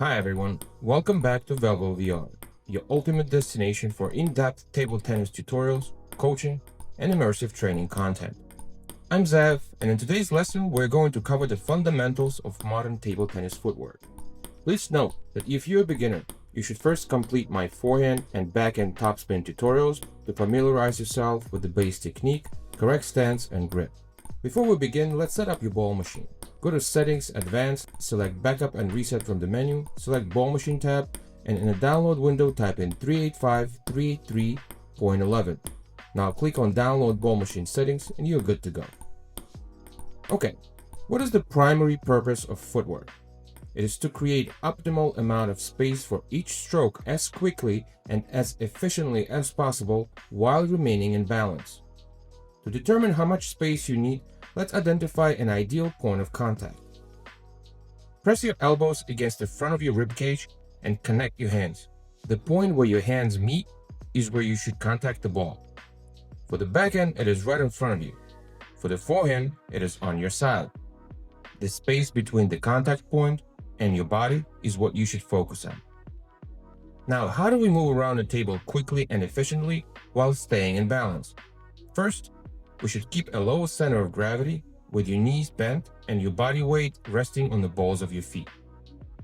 Hi everyone, welcome back to Velvil VR, your ultimate destination for in-depth table tennis tutorials, coaching, and immersive training content. I'm Zev, and in today's lesson we're going to cover the fundamentals of modern table tennis footwork. Please note that if you're a beginner, you should first complete my forehand and backhand topspin tutorials to familiarize yourself with the base technique, correct stance, and grip. Before we begin, let's set up your ball machine. Go to Settings, Advanced, select Backup and Reset from the menu, select Ball Machine tab, and in the download window type in 385.383.11. Now click on Download Ball Machine Settings and you're good to go. Okay, what is the primary purpose of footwork? It is to create optimal amount of space for each stroke as quickly and as efficiently as possible while remaining in balance. To determine how much space you need, let's identify an ideal point of contact. Press your elbows against the front of your ribcage and connect your hands. The point where your hands meet is where you should contact the ball. For the backhand, it is right in front of you. For the forehand, it is on your side. The space between the contact point and your body is what you should focus on. Now, how do we move around the table quickly and efficiently while staying in balance? First, we should keep a low center of gravity with your knees bent and your body weight resting on the balls of your feet.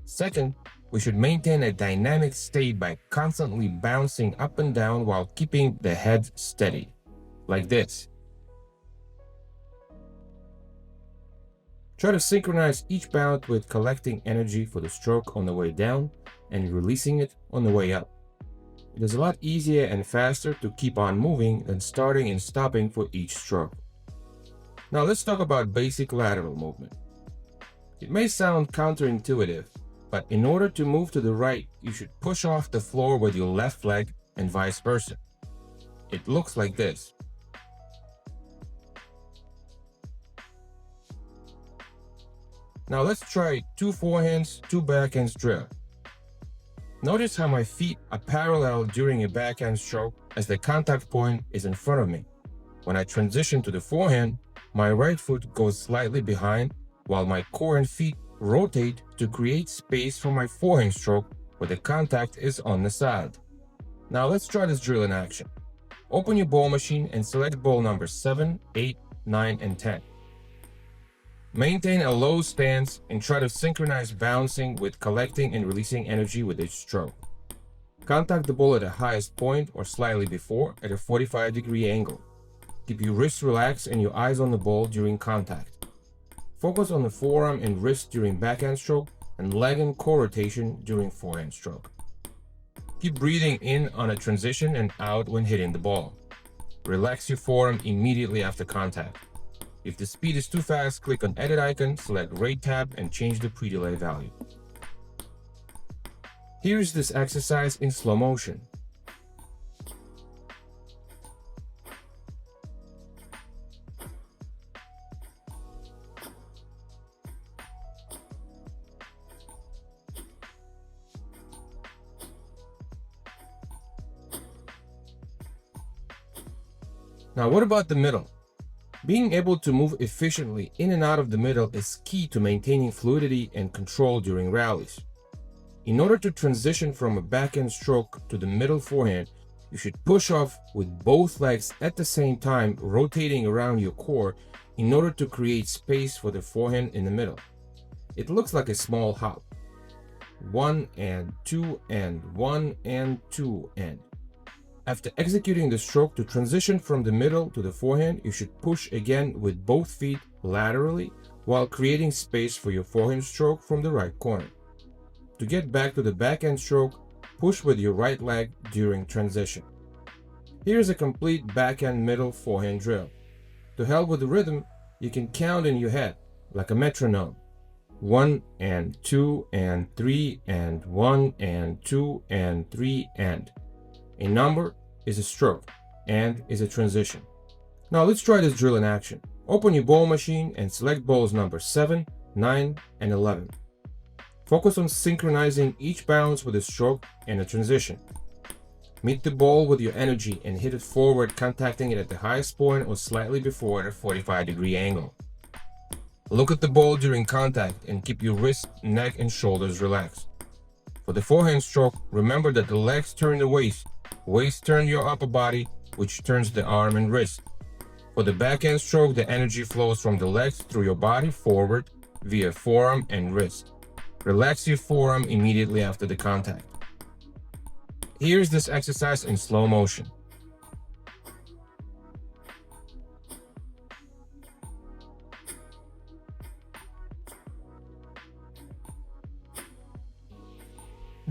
Second, we should maintain a dynamic state by constantly bouncing up and down while keeping the head steady, like this. Try to synchronize each bounce with collecting energy for the stroke on the way down and releasing it on the way up. It is a lot easier and faster to keep on moving than starting and stopping for each stroke. Now let's talk about basic lateral movement. It may sound counterintuitive, but in order to move to the right, you should push off the floor with your left leg and vice versa. It looks like this. Now let's try 2 forehands, 2 backhands drill. Notice how my feet are parallel during a backhand stroke as the contact point is in front of me. When I transition to the forehand, my right foot goes slightly behind while my core and feet rotate to create space for my forehand stroke where the contact is on the side. Now let's try this drill in action. Open your ball machine and select ball number 7, 8, 9, and 10. Maintain a low stance and try to synchronize bouncing with collecting and releasing energy with each stroke. Contact the ball at the highest point or slightly before at a 45-degree angle. Keep your wrists relaxed and your eyes on the ball during contact. Focus on the forearm and wrist during backhand stroke and leg and core rotation during forehand stroke. Keep breathing in on a transition and out when hitting the ball. Relax your forearm immediately after contact. If the speed is too fast, click on Edit icon, select Rate tab, and change the pre-delay value. Here's this exercise in slow motion. Now what about the middle? Being able to move efficiently in and out of the middle is key to maintaining fluidity and control during rallies. In order to transition from a backhand stroke to the middle forehand, you should push off with both legs at the same time, rotating around your core in order to create space for the forehand in the middle. It looks like a small hop. 1 and 2 and 1 and 2 and. After executing the stroke to transition from the middle to the forehand, you should push again with both feet laterally while creating space for your forehand stroke from the right corner. To get back to the backhand stroke, push with your right leg during transition. Here's a complete backhand middle forehand drill. To help with the rhythm, you can count in your head like a metronome. 1 and 2 and 3 and 1 and 2 and 3 and. A number is a stroke and is a transition. Now let's try this drill in action. Open your ball machine and select balls number 7, 9, and 11. Focus on synchronizing each bounce with a stroke and a transition. Meet the ball with your energy and hit it forward, contacting it at the highest point or slightly before at a 45-degree angle. Look at the ball during contact and keep your wrists, neck, and shoulders relaxed. For the forehand stroke, remember that the legs turn the waist turns your upper body, which turns the arm and wrist. For the backhand stroke, the energy flows from the legs through your body forward via forearm and wrist. Relax your forearm immediately after the contact. Here's this exercise in slow motion.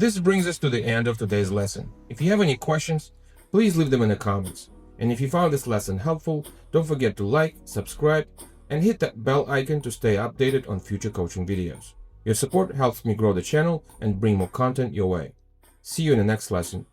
This brings us to the end of today's lesson. If you have any questions, please leave them in the comments. And if you found this lesson helpful, don't forget to like, subscribe, and hit that bell icon to stay updated on future coaching videos. Your support helps me grow the channel and bring more content your way. See you in the next lesson.